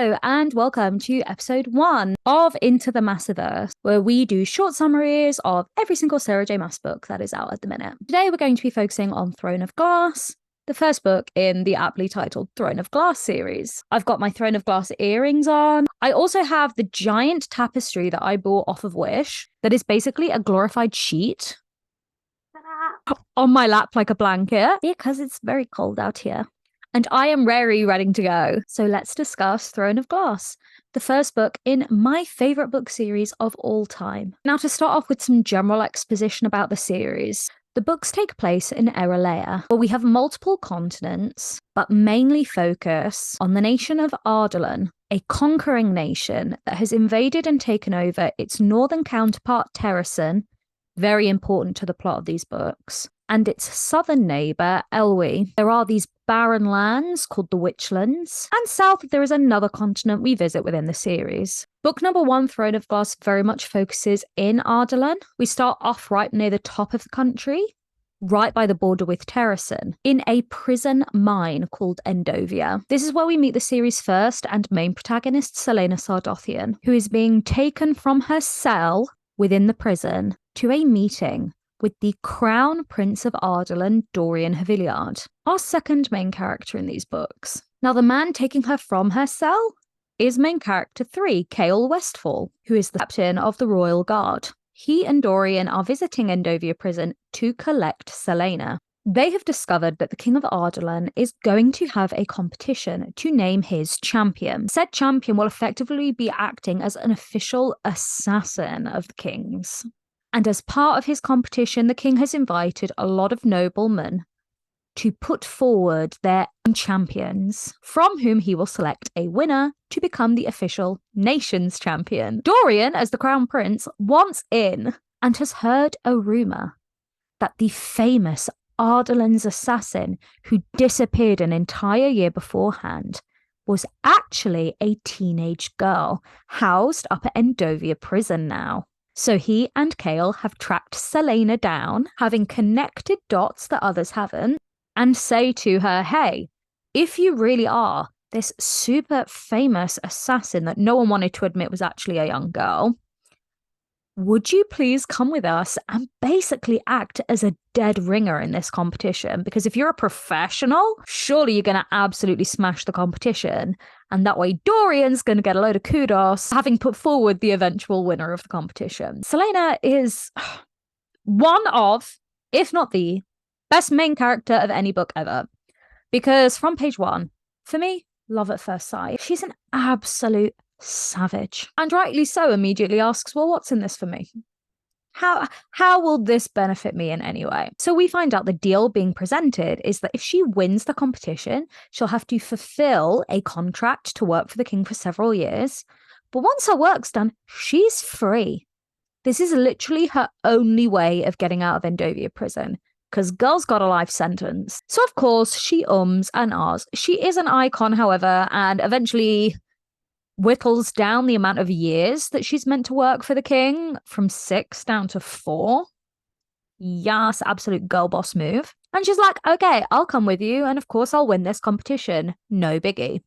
Hello and welcome to episode 1 of Into the Massiverse, where we do short summaries of every single Sarah J Maas book that is out at the minute. Today we're going to be focusing on Throne of Glass, the first book in the aptly titled Throne of Glass series. I've got my Throne of Glass earrings on. I also have the giant tapestry that I bought off of Wish that is basically a glorified sheet on my lap like a blanket because it's very cold out here. And I am ready to go. So let's discuss Throne of Glass, the first book in my favourite book series of all time. Now, to start off with some general exposition about the series, the books take place in Erelea, where we have multiple continents, but mainly focus on the nation of Ardalan, a conquering nation that has invaded and taken over its northern counterpart Terrasen, very important to the plot of these books, and its southern neighbour, Elwi. There are these barren lands called the Witchlands, and south there is another continent we visit within the series. Book number 1, Throne of Glass, very much focuses in Ardalan. We start off right near the top of the country, right by the border with Terrasen, in a prison mine called Endovia. This is where we meet the series' first and main protagonist, Celaena Sardothian, who is being taken from her cell within the prison to a meeting with the Crown Prince of Ardalan, Dorian Haviliard, our second main character in these books. Now, the man taking her from her cell is main character 3, Chaol Westfall, who is the captain of the Royal Guard. He and Dorian are visiting Endovia prison to collect Celaena. They have discovered that the King of Ardalan is going to have a competition to name his champion. Said champion will effectively be acting as an official assassin of the king's. And as part of his competition, the king has invited a lot of noblemen to put forward their own champions, from whom he will select a winner to become the official nation's champion. Dorian, as the crown prince, wants in and has heard a rumour that the famous Ardalan's assassin, who disappeared an entire year beforehand, was actually a teenage girl housed up at Endovia prison now. So he and Chaol have tracked Celaena down, having connected dots that others haven't, and say to her, hey, if you really are this super famous assassin that no one wanted to admit was actually a young girl, would you please come with us and basically act as a dead ringer in this competition? Because if you're a professional, surely you're going to absolutely smash the competition. And that way Dorian's going to get a load of kudos, having put forward the eventual winner of the competition. Celaena is one of, if not the, best main character of any book ever. Because from page 1, for me, love at first sight. She's an absolute savage, and rightly so. Immediately asks, well, what's in this for me? How will this benefit me in any way? So we find out the deal being presented is that if she wins the competition, she'll have to fulfill a contract to work for the king for several years. But once her work's done, she's free. This is literally her only way of getting out of Endovia prison, because girl's got a life sentence. So of course she ums and ahs. She is an icon, however, and eventually whittles down the amount of years that she's meant to work for the king from 6 down to 4. Yes, absolute girl boss move. And she's like, okay, I'll come with you, and of course I'll win this competition. No biggie.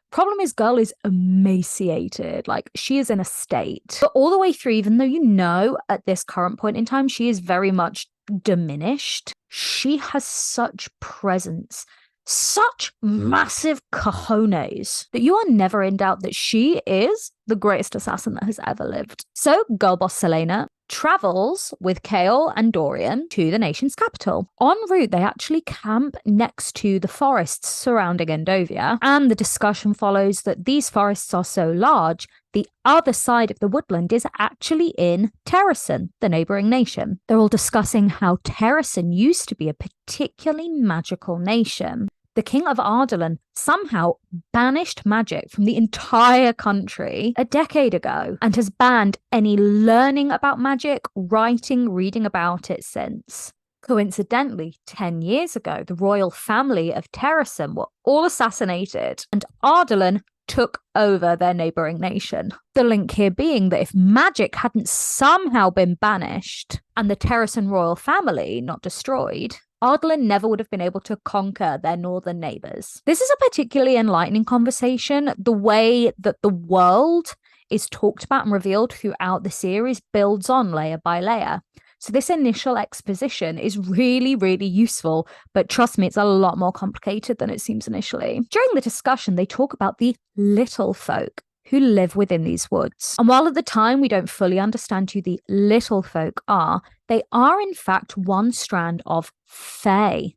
Problem is, girl is emaciated. Like, she is in a state. But all the way through, even though you know at this current point in time she is very much diminished, she has such presence, such massive cojones, that you are never in doubt that she is the greatest assassin that has ever lived. So girl boss Celaena travels with Chaol and Dorian to the nation's capital. En route, they actually camp next to the forests surrounding Endovia, and the discussion follows that these forests are so large, the other side of the woodland is actually in Terrasen, the neighbouring nation. They're all discussing how Terrasen used to be a particularly magical nation. The King of Ardalan somehow banished magic from the entire country a decade ago and has banned any learning about magic, writing, reading about it since. Coincidentally, 10 years ago, the royal family of Terrasen were all assassinated, and Ardalan took over their neighbouring nation. The link here being that if magic hadn't somehow been banished and the Terrasen royal family not destroyed, Ardlan never would have been able to conquer their northern neighbors. This is a particularly enlightening conversation. The way that the world is talked about and revealed throughout the series builds on layer by layer. So this initial exposition is really, really useful, but trust me, it's a lot more complicated than it seems initially. During the discussion, they talk about the little folk who live within these woods. And while at the time we don't fully understand who the little folk are, they are in fact one strand of fae.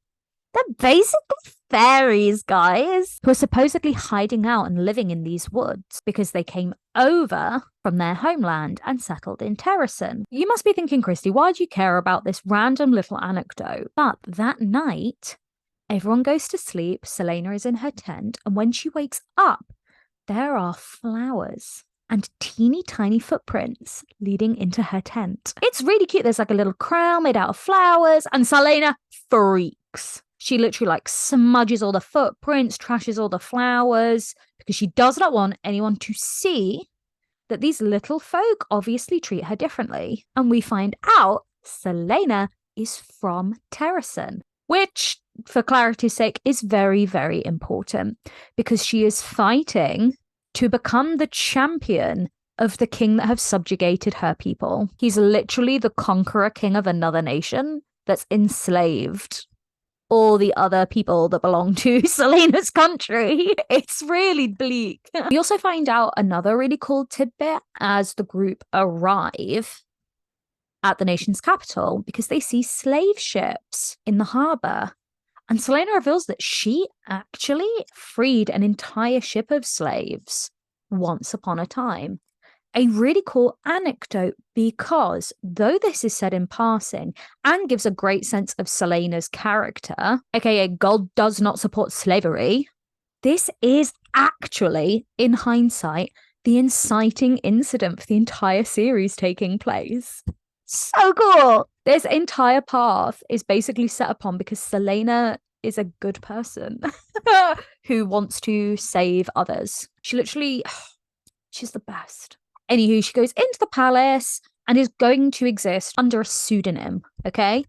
They're basically fairies, guys, who are supposedly hiding out and living in these woods because they came over from their homeland and settled in Terrasen. You must be thinking, Christy, why do you care about this random little anecdote? But that night, everyone goes to sleep, Selena is in her tent, and when she wakes up, there are flowers and teeny tiny footprints leading into her tent. It's really cute. There's like a little crown made out of flowers, and Selena freaks. She literally like smudges all the footprints, trashes all the flowers, because she does not want anyone to see that these little folk obviously treat her differently. And we find out Selena is from Terrasen, which, for clarity's sake, is very, very important because she is fighting to become the champion of the king that have subjugated her people. He's literally the conqueror king of another nation that's enslaved all the other people that belong to Selena's country. It's really bleak. We also find out another really cool tidbit as the group arrive at the nation's capital because they see slave ships in the harbour. And Selena reveals that she actually freed an entire ship of slaves once upon a time. A really cool anecdote because though this is said in passing and gives a great sense of Selena's character, aka God does not support slavery, this is actually, in hindsight, the inciting incident for the entire series taking place. So cool! This entire path is basically set upon because Selena is a good person who wants to save others. She's the best. Anywho, she goes into the palace and is going to exist under a pseudonym, okay?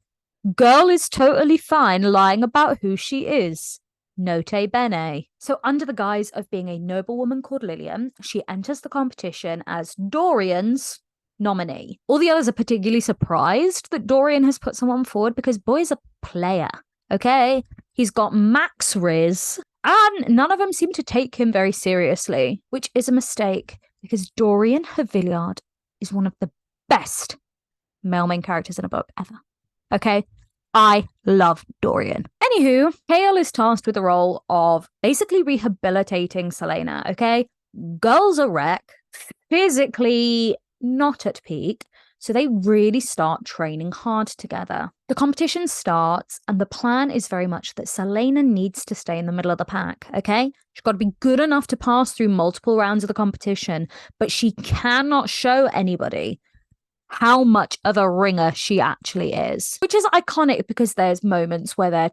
Girl is totally fine lying about who she is. Note bene. So under the guise of being a noblewoman called Lillian, she enters the competition as Dorian's nominee. All the others are particularly surprised that Dorian has put someone forward because boy's a player, okay? He's got max riz, and none of them seem to take him very seriously, which is a mistake. Because Dorian Havillard is one of the best male main characters in a book ever. Okay? I love Dorian. Anywho, Kale is tasked with the role of basically rehabilitating Selena, okay? Girl's a wreck, physically not at peak, so they really start training hard together. The competition starts, and the plan is very much that Selena needs to stay in the middle of the pack, okay? She's got to be good enough to pass through multiple rounds of the competition, but she cannot show anybody how much of a ringer she actually is, which is iconic because there's moments where they're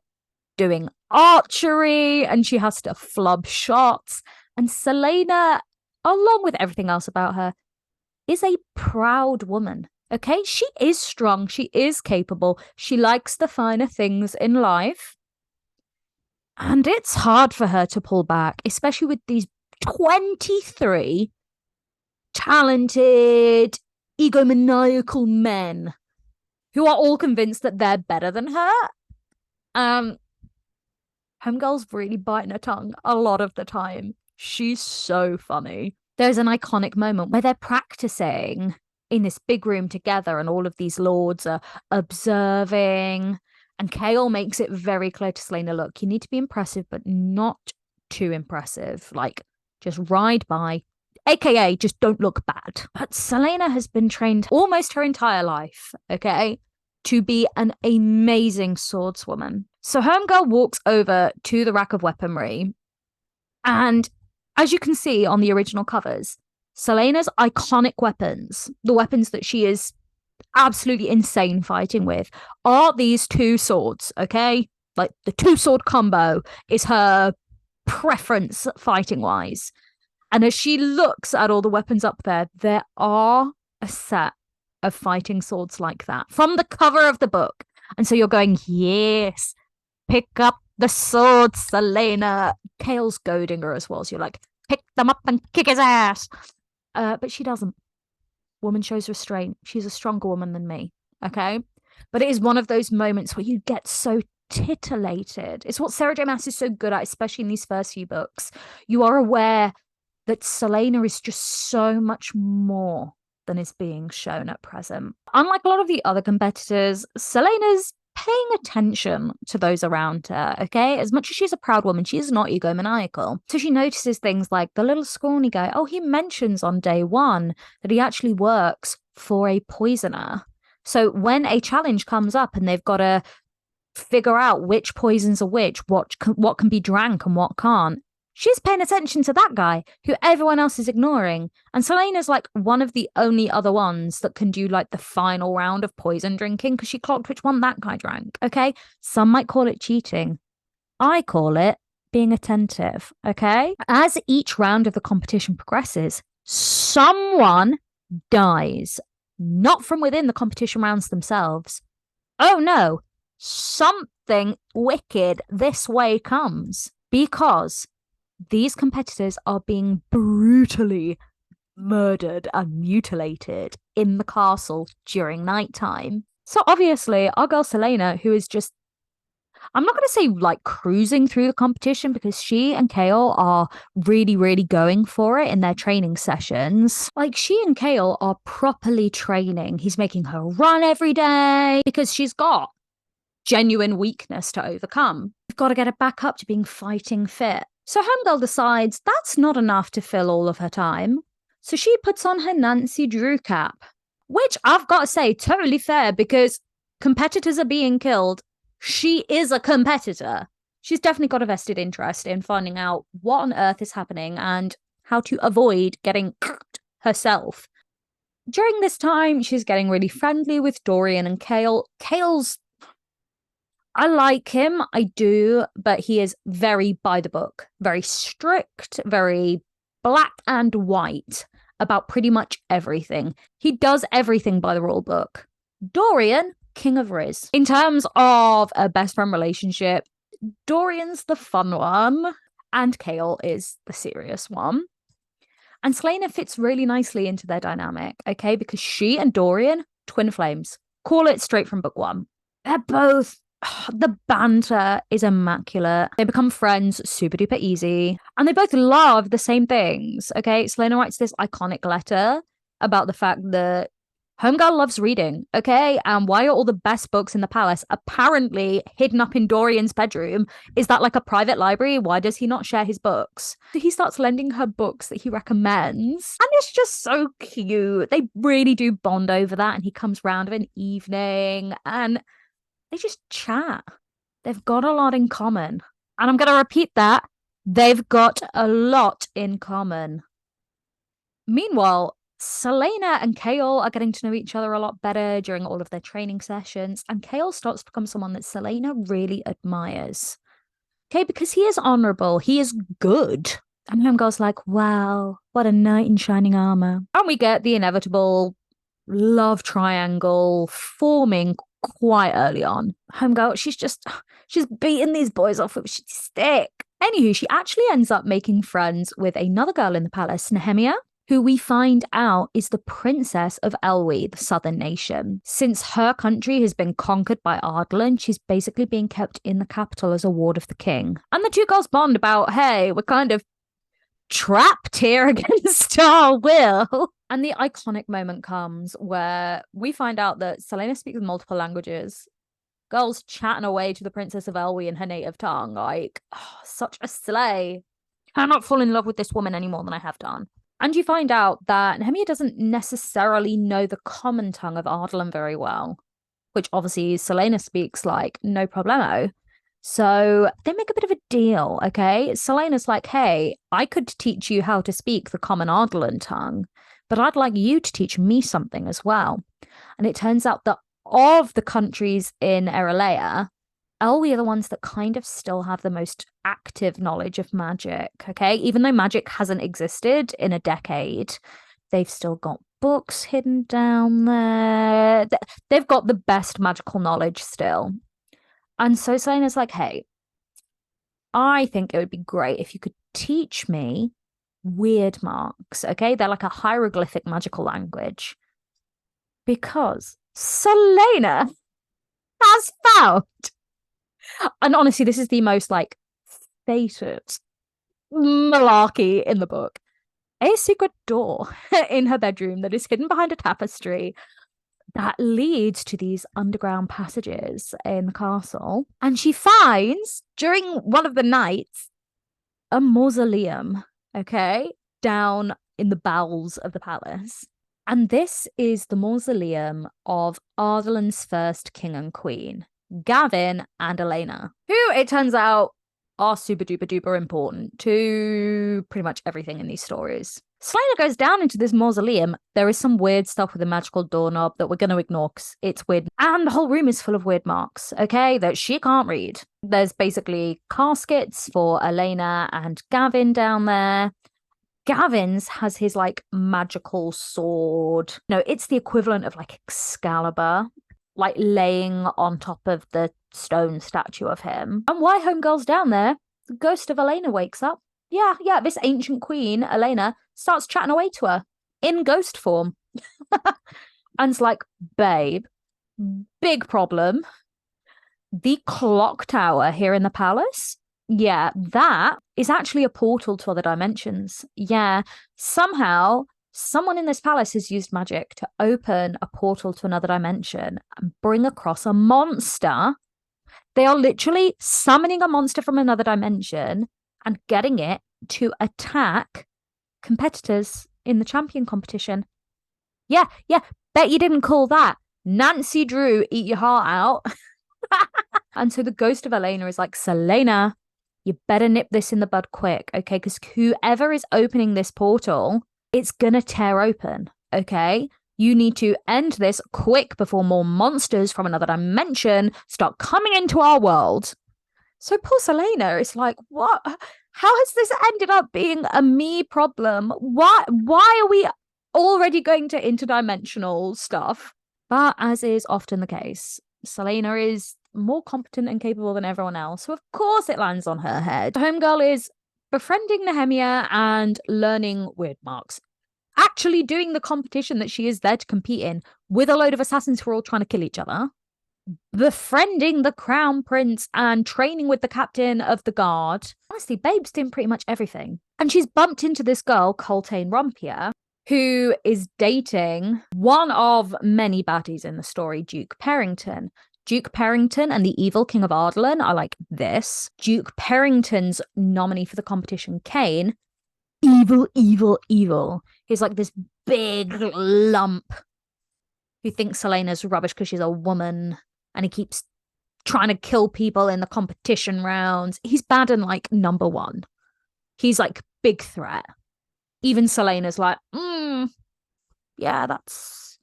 doing archery and she has to flub shots, and Selena, along with everything else about her, is a proud woman. Okay, she is strong, she is capable, she likes the finer things in life. And it's hard for her to pull back, especially with these 23 talented, egomaniacal men who are all convinced that they're better than her. Homegirl's really biting her tongue a lot of the time. She's so funny. There's an iconic moment where they're practicing in this big room together and all of these lords are observing, and Kale makes it very clear to Selena, look, you need to be impressive but not too impressive, like just ride by, aka just don't look bad. But Selena has been trained almost her entire life, okay, to be an amazing swordswoman. So Homegirl walks over to the rack of weaponry, and as you can see on the original covers, Selena's iconic weapons, the weapons that she is absolutely insane fighting with, are these two swords, okay? Like the two-sword combo is her preference fighting-wise. And as she looks at all the weapons up there, there are a set of fighting swords like that from the cover of the book. And so you're going, yes, pick up the sword, Selena. Kale's goading her as well. So you're like, pick them up and kick his ass. But she doesn't. Woman shows restraint. She's a stronger woman than me. Okay. But it is one of those moments where you get so titillated. It's what Sarah J Maas is so good at, especially in these first few books. You are aware that Selena is just so much more than is being shown at present. Unlike a lot of the other competitors, Selena's paying attention to those around her, okay? As much as she's a proud woman, she is not egomaniacal. So she notices things like the little scrawny guy. Oh, he mentions on day one that he actually works for a poisoner. So when a challenge comes up and they've got to figure out which poisons are which, what can be drank and what can't, she's paying attention to that guy who everyone else is ignoring. And Selena's like one of the only other ones that can do like the final round of poison drinking because she clocked which one that guy drank. Okay. Some might call it cheating. I call it being attentive. Okay. As each round of the competition progresses, someone dies, not from within the competition rounds themselves. Oh no, something wicked this way comes because these competitors are being brutally murdered and mutilated in the castle during nighttime. So obviously, our girl Selena, who is just, I'm not going to say like cruising through the competition because she and Kale are really, really going for it in their training sessions. Like she and Kale are properly training. He's making her run every day because she's got genuine weakness to overcome. You've got to get her back up to being fighting fit. So Homegirl decides that's not enough to fill all of her time. So she puts on her Nancy Drew cap, which I've got to say, totally fair because competitors are being killed. She is a competitor. She's definitely got a vested interest in finding out what on earth is happening and how to avoid getting herself. During this time, she's getting really friendly with Dorian and Kale. I like him, I do, but he is very by the book, very strict, very black and white about pretty much everything. He does everything by the rule book. Dorian, king of Riz. In terms of a best friend relationship, Dorian's the fun one, and Kale is the serious one. And Selena fits really nicely into their dynamic, okay? Because she and Dorian, twin flames. Call it straight from book one. They're both the banter is immaculate. They become friends super duper easy. And they both love the same things. Okay. Selena writes this iconic letter about the fact that Homegirl loves reading. Okay. And why are all the best books in the palace apparently hidden up in Dorian's bedroom? Is that like a private library? Why does he not share his books? So he starts lending her books that he recommends. And it's just so cute. They really do bond over that. And he comes round of an evening and they just chat. They've got a lot in common. And I'm going to repeat that. They've got a lot in common. Meanwhile, Selena and Kale are getting to know each other a lot better during all of their training sessions. And Kale starts to become someone that Selena really admires. Okay, because he is honorable. He is good. And Homegirl's like, wow, what a knight in shining armor. And we get the inevitable love triangle forming quite early on. Homegirl, she's beating these boys off with a stick. Anywho, she actually ends up making friends with another girl in the palace, Nehemia, who we find out is the princess of Elwi, the southern nation. Since her country has been conquered by Ardalan, she's basically being kept in the capital as a ward of the king. And the two girls bond about, hey, we're kind of trapped here against our will. And the iconic moment comes where we find out that Selena speaks multiple languages. Girls chatting away to the Princess of Elwi in her native tongue. Like, oh, such a slay. I cannot fall in love with this woman any more than I have done. And you find out that Nehemia doesn't necessarily know the common tongue of Ardalan very well, which obviously Selena speaks like no problemo. So they make a bit of a deal, okay? Selena's like, hey, I could teach you how to speak the common Ardalan tongue, but I'd like you to teach me something as well. And it turns out that of the countries in Erelea, Elwi are the ones that kind of still have the most active knowledge of magic, okay? Even though magic hasn't existed in a decade, they've still got books hidden down there. They've got the best magical knowledge still. And so Selena's like, hey, I think it would be great if you could teach me weird marks, okay? They're like a hieroglyphic magical language. Because Selena has found, and honestly, this is the most like fated malarkey in the book, a secret door in her bedroom that is hidden behind a tapestry that leads to these underground passages in the castle. And she finds during one of the nights a mausoleum, okay, down in the bowels of the palace. And this is the mausoleum of Ardalan's first king and queen, Gavin and Elena, who it turns out are super duper duper important to pretty much everything in these stories. Selena goes down into this mausoleum. There is some weird stuff with a magical doorknob that we're going to ignore because it's weird. And the whole room is full of weird marks, okay, that she can't read. There's basically caskets for Elena and Gavin down there. Gavin's has his like magical sword. No, it's the equivalent of like Excalibur, like laying on top of the stone statue of him. And why homegirl's down there, the ghost of Elena wakes up. Yeah, this ancient queen, Elena, starts chatting away to her in ghost form. And it's like, babe, big problem. The clock tower here in the palace, yeah, that is actually a portal to other dimensions. Yeah, somehow someone in this palace has used magic to open a portal to another dimension and bring across a monster. They are literally summoning a monster from another dimension and getting it to attack competitors in the champion competition. Yeah, bet you didn't call that. Nancy Drew, eat your heart out. And so the ghost of Elena is like, Selena, you better nip this in the bud quick, okay? Because whoever is opening this portal, it's gonna tear open, okay? You need to end this quick before more monsters from another dimension start coming into our world. So poor Selena is like, what? How has this ended up being a me problem? Why are we already going to interdimensional stuff? But as is often the case, Selena is more competent and capable than everyone else. So of course it lands on her head. The homegirl is befriending Nehemia and learning weird marks. Actually doing the competition that she is there to compete in with a load of assassins who are all trying to kill each other. Befriending the crown prince and training with the captain of the guard. Honestly, babe's doing pretty much everything. And she's bumped into this girl, Coltane Rompier, who is dating one of many baddies in the story, Duke Perrington. Duke Perrington and the evil King of Ardalan are like this. Duke Perrington's nominee for the competition, Kane, evil. He's like this big lump who thinks Selena's rubbish because she's a woman. And he keeps trying to kill people in the competition rounds. He's bad and like number one. He's like big threat. Even Selena's like, yeah, that's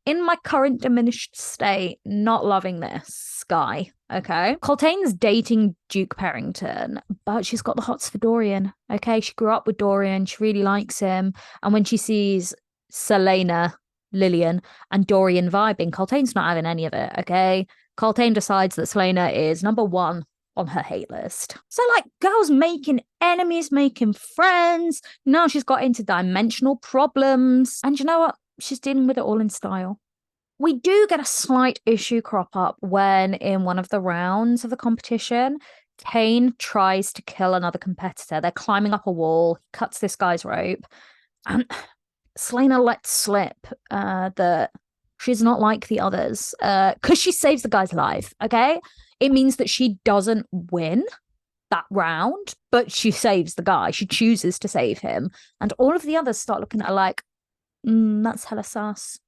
in my current diminished state, not loving this guy. Okay. Coltane's dating Duke Perrington, but she's got the hots for Dorian. Okay. She grew up with Dorian. She really likes him. And when she sees Selena, Lillian, and Dorian vibing, Coltane's not having any of it, okay? Coltane decides that Selena is number one on her hate list. So, like, girls making enemies, making friends. Now she's got interdimensional problems. And you know what? She's dealing with it all in style. We do get a slight issue crop up when, in one of the rounds of the competition, Kane tries to kill another competitor. They're climbing up a wall, he cuts this guy's rope, and Selena lets slip that she's not like the others because she saves the guy's life, okay? It means that she doesn't win that round, but she saves the guy. She chooses to save him. And all of the others start looking at her like, that's hella sus.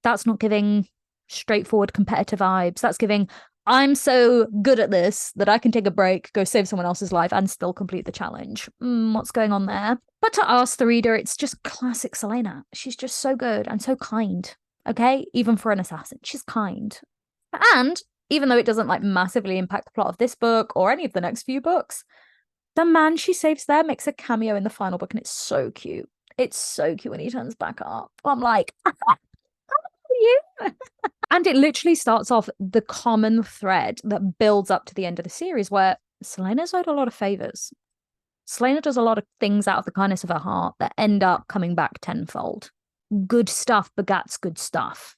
That's not giving straightforward competitive vibes. That's giving, I'm so good at this that I can take a break, go save someone else's life and still complete the challenge. What's going on there? But to us, the reader, it's just classic Selena. She's just so good and so kind, okay? Even for an assassin, she's kind. And even though it doesn't like massively impact the plot of this book or any of the next few books, the man she saves there makes a cameo in the final book and it's so cute. It's so cute when he turns back up. I'm like, you. And it literally starts off the common thread that builds up to the end of the series where Celaena's owed a lot of favors. Celaena does a lot of things out of the kindness of her heart that end up coming back tenfold. Good stuff begats good stuff.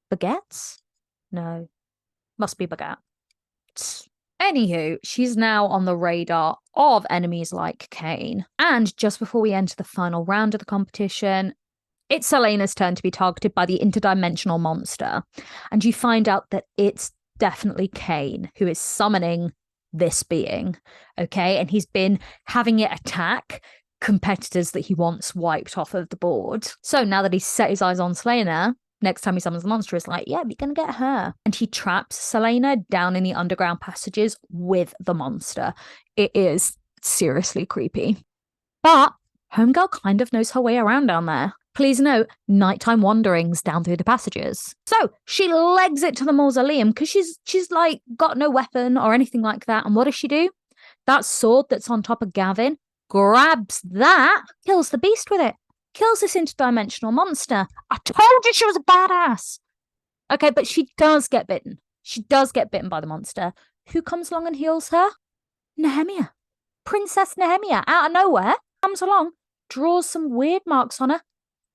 Begets? No. Must be begat. Anywho, she's now on the radar of enemies like Cain. And just before we enter the final round of the competition, it's Celaena's turn to be targeted by the interdimensional monster. And you find out that it's definitely Cain who is summoning this being. Okay. And he's been having it attack competitors that he wants wiped off of the board. So now that he's set his eyes on Celaena, next time he summons the monster, it's like, yeah, we're going to get her. And he traps Celaena down in the underground passages with the monster. It is seriously creepy. But Homegirl kind of knows her way around down there. Please note, nighttime wanderings down through the passages. So she legs it to the mausoleum because she's like got no weapon or anything like that. And what does she do? That sword that's on top of Gavin, grabs that, kills the beast with it. Kills this interdimensional monster. I told you she was a badass. Okay, but she does get bitten. She does get bitten by the monster. Who comes along and heals her? Nehemia. Princess Nehemia, out of nowhere, comes along, draws some weird marks on her,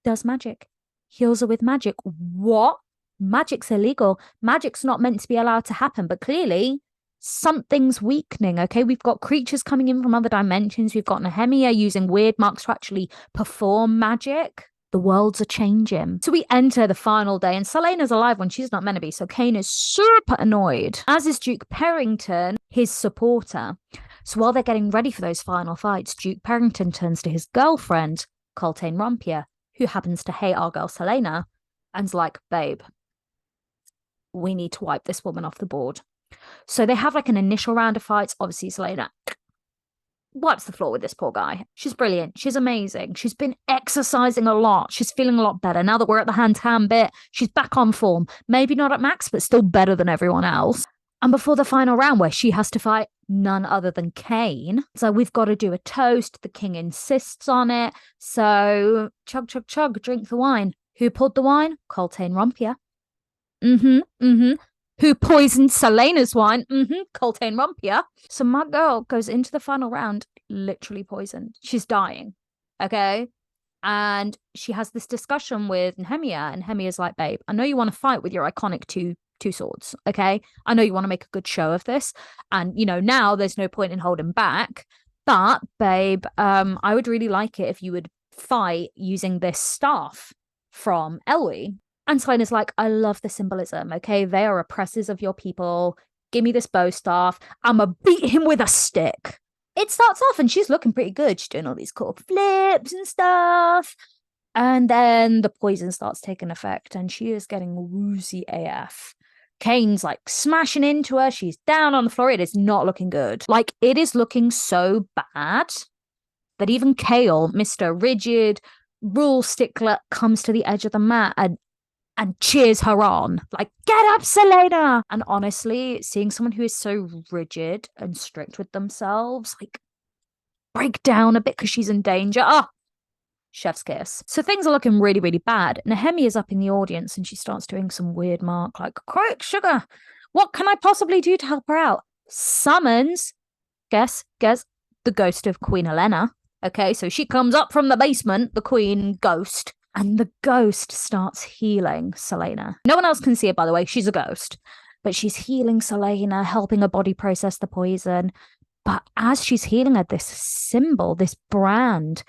does magic. Heals her with magic. What? Magic's illegal. Magic's not meant to be allowed to happen, but clearly something's weakening, okay? We've got creatures coming in from other dimensions. We've got Nehemia using weird marks to actually perform magic. The worlds are changing. So we enter the final day, and Celaena's alive when she's not meant to be, so Cain is super annoyed, as is Duke Perrington, his supporter. So while they're getting ready for those final fights, Duke Perrington turns to his girlfriend, Coltane Rompier, who happens to hate our girl Celaena, and's like, babe, we need to wipe this woman off the board. So they have like an initial round of fights. Obviously, Celaena wipes the floor with this poor guy. She's brilliant. She's amazing. She's been exercising a lot. She's feeling a lot better. Now that we're at the hand-to-hand bit, she's back on form. Maybe not at max, but still better than everyone else. And before the final round, where she has to fight none other than Cain, so we've got to do a toast. The king insists on it. So chug, chug, chug, drink the wine. Who poured the wine? Coltane Rompier. Who poisoned Celaena's wine? Coltane Rompier. So my girl goes into the final round literally poisoned. She's dying. Okay? And she has this discussion with Nehemia, and Nehemia's like, babe, I know you want to fight with your iconic two swords, okay? I know you want to make a good show of this. And, you know, now there's no point in holding back. But, babe, I would really like it if you would fight using this staff from Elwie. And Celaena's like, I love the symbolism, okay? They are oppressors of your people. Give me this bow staff. I'ma beat him with a stick. It starts off and she's looking pretty good. She's doing all these cool flips and stuff. And then the poison starts taking effect and she is getting woozy AF. Cain's like smashing into her. She's down on the floor. It is not looking good. Like, it is looking so bad that even Kale, Mr. Rigid rule stickler, comes to the edge of the mat and cheers her on. Like, get up, Celaena! And honestly, seeing someone who is so rigid and strict with themselves, like, break down a bit because she's in danger. Oh, chef's kiss. So things are looking really, really bad. Nehemia is up in the audience and she starts doing some weird mark like, quick, sugar, what can I possibly do to help her out? Summons, guess, the ghost of Queen Helena. Okay, so she comes up from the basement, the queen ghost, and the ghost starts healing Celaena. No one else can see it, by the way. She's a ghost. But she's healing Celaena, helping her body process the poison. But as she's healing her, this symbol, this brand,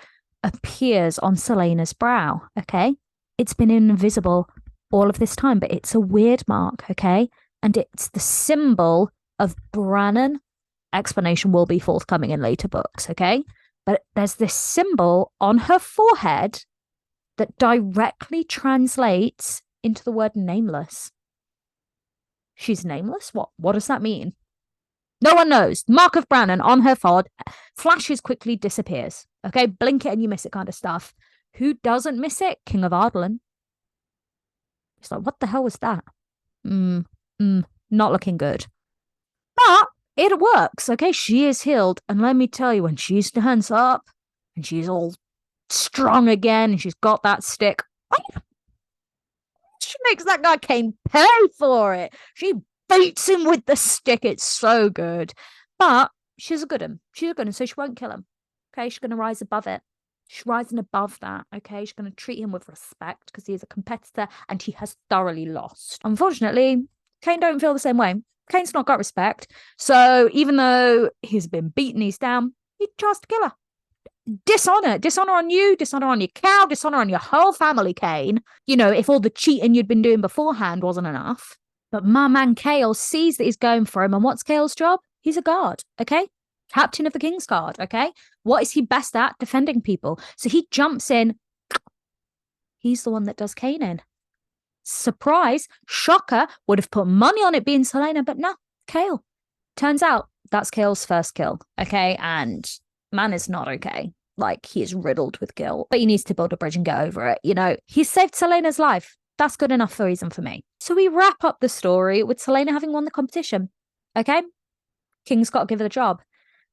appears on Celaena's brow, okay? It's been invisible all of this time, but it's a weird mark, okay? And it's the symbol of Brannon. Explanation will be forthcoming in later books, okay? But there's this symbol on her forehead that directly translates into the word nameless. She's nameless? What does that mean? No one knows. Mark of Brannon on her forehead, flashes, quickly disappears. Okay, blink it and you miss it kind of stuff. Who doesn't miss it? King of Ardalan. It's like, what the hell was that? Not looking good. But it works, okay? She is healed. And let me tell you, when she stands up and she's all strong again, and she's got that stick. She makes that guy Kane pay for it. She beats him with the stick. It's so good. But she's a good one. She's a good one, so she won't kill him. Okay, she's going to rise above it. She's rising above that, okay? She's going to treat him with respect because he is a competitor and he has thoroughly lost. Unfortunately, Kane don't feel the same way. Kane's not got respect. So even though he's been beaten, he's down, he tries to kill her. Dishonor on you, dishonor on your cow, dishonor on your whole family, Kane. You know, if all the cheating you'd been doing beforehand wasn't enough. But my man Kale sees that he's going for him, and what's Kale's job? He's a guard, okay? Captain of the King's Guard, okay? What is he best at? Defending people. So he jumps in. He's the one that does Kane in. Surprise, shocker, would have put money on it being Selena, but no, Kale. Turns out that's Kale's first kill, okay? And man is not okay. Like, he is riddled with guilt, but he needs to build a bridge and get over it. You know, he saved Selena's life. That's good enough for reason for me. So we wrap up the story with Selena having won the competition, okay? King's got to give her the job.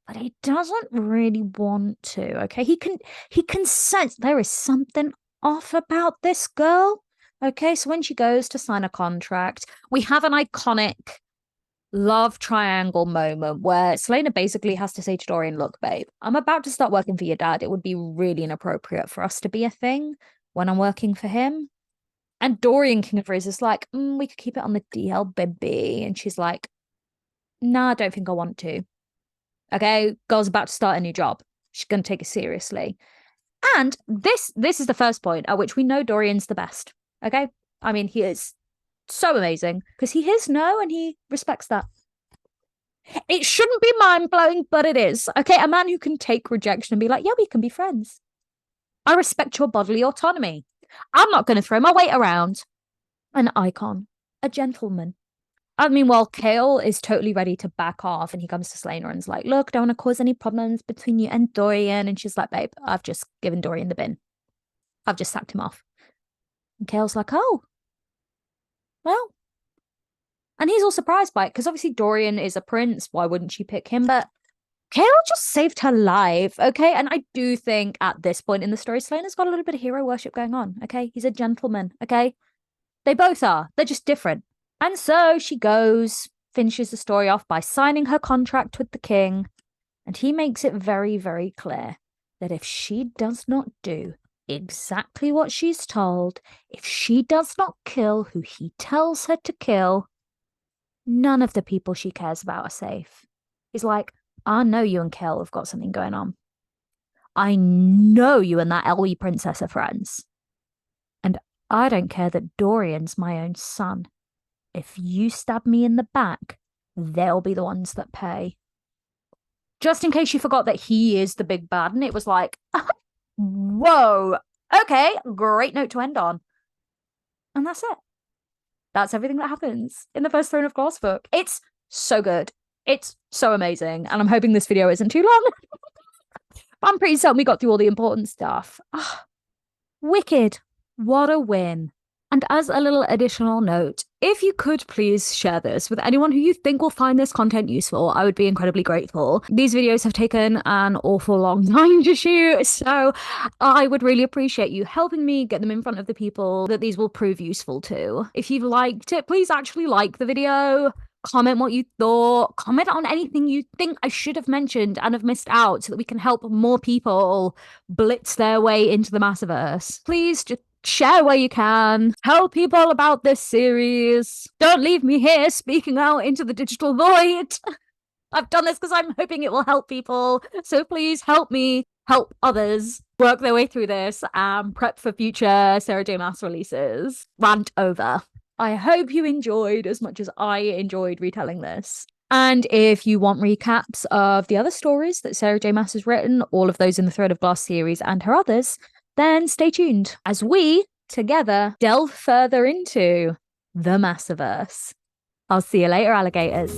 But he doesn't really want to, okay? He can sense there is something off about this girl, okay? So when she goes to sign a contract, we have an iconic love triangle moment where Selena basically has to say to Dorian, look, babe, I'm about to start working for your dad. It would be really inappropriate for us to be a thing when I'm working for him. And Dorian, King of Riz, is like, we could keep it on the DL, baby. And she's like, nah, I don't think I want to. Okay, girl's about to start a new job. She's going to take it seriously. And this is the first point at which we know Dorian's the best. Okay? I mean, he is so amazing because he hears no and he respects that. It shouldn't be mind-blowing, but it is. Okay, a man who can take rejection and be like, yeah, we can be friends. I respect your bodily autonomy. I'm not going to throw my weight around. An icon. A gentleman. I mean, while Kale is totally ready to back off and he comes to Selena and's like, look, don't want to cause any problems between you and Dorian. And she's like, babe, I've just given Dorian the bin. I've just sacked him off. And Kale's like, oh, well. And he's all surprised by it because obviously Dorian is a prince. Why wouldn't she pick him? But Kale just saved her life, okay? And I do think at this point in the story, Selena's got a little bit of hero worship going on, okay? He's a gentleman, okay? They both are. They're just different. And so she goes, finishes the story off by signing her contract with the king. And he makes it very, very clear that if she does not do exactly what she's told, if she does not kill who he tells her to kill, none of the people she cares about are safe. He's like, I know you and Kel have got something going on. I know you and that Ellie princess are friends. And I don't care that Dorian's my own son. If you stab me in the back, they'll be the ones that pay. Just in case you forgot that he is the big bad. And it was like, whoa, okay, great note to end on. And that's it. That's everything that happens in the first Throne of Glass book. It's so good. It's so amazing. And I'm hoping this video isn't too long. But I'm pretty certain we got through all the important stuff. Oh, wicked. What a win. And as a little additional note, if you could please share this with anyone who you think will find this content useful, I would be incredibly grateful. These videos have taken an awful long time to shoot, so I would really appreciate you helping me get them in front of the people that these will prove useful to. If you've liked it, please actually like the video. Comment what you thought. Comment on anything you think I should have mentioned and have missed out so that we can help more people blitz their way into the Massiverse. Please just share where you can. Tell people about this series. Don't leave me here speaking out into the digital void. I've done this because I'm hoping it will help people. So please help me help others work their way through this and prep for future Sarah J Maas releases. Rant over. I hope you enjoyed as much as I enjoyed retelling this. And if you want recaps of the other stories that Sarah J Maas has written, all of those in the Throne of Glass series and her others, then stay tuned as we, together, delve further into the Massiverse. I'll see you later, alligators.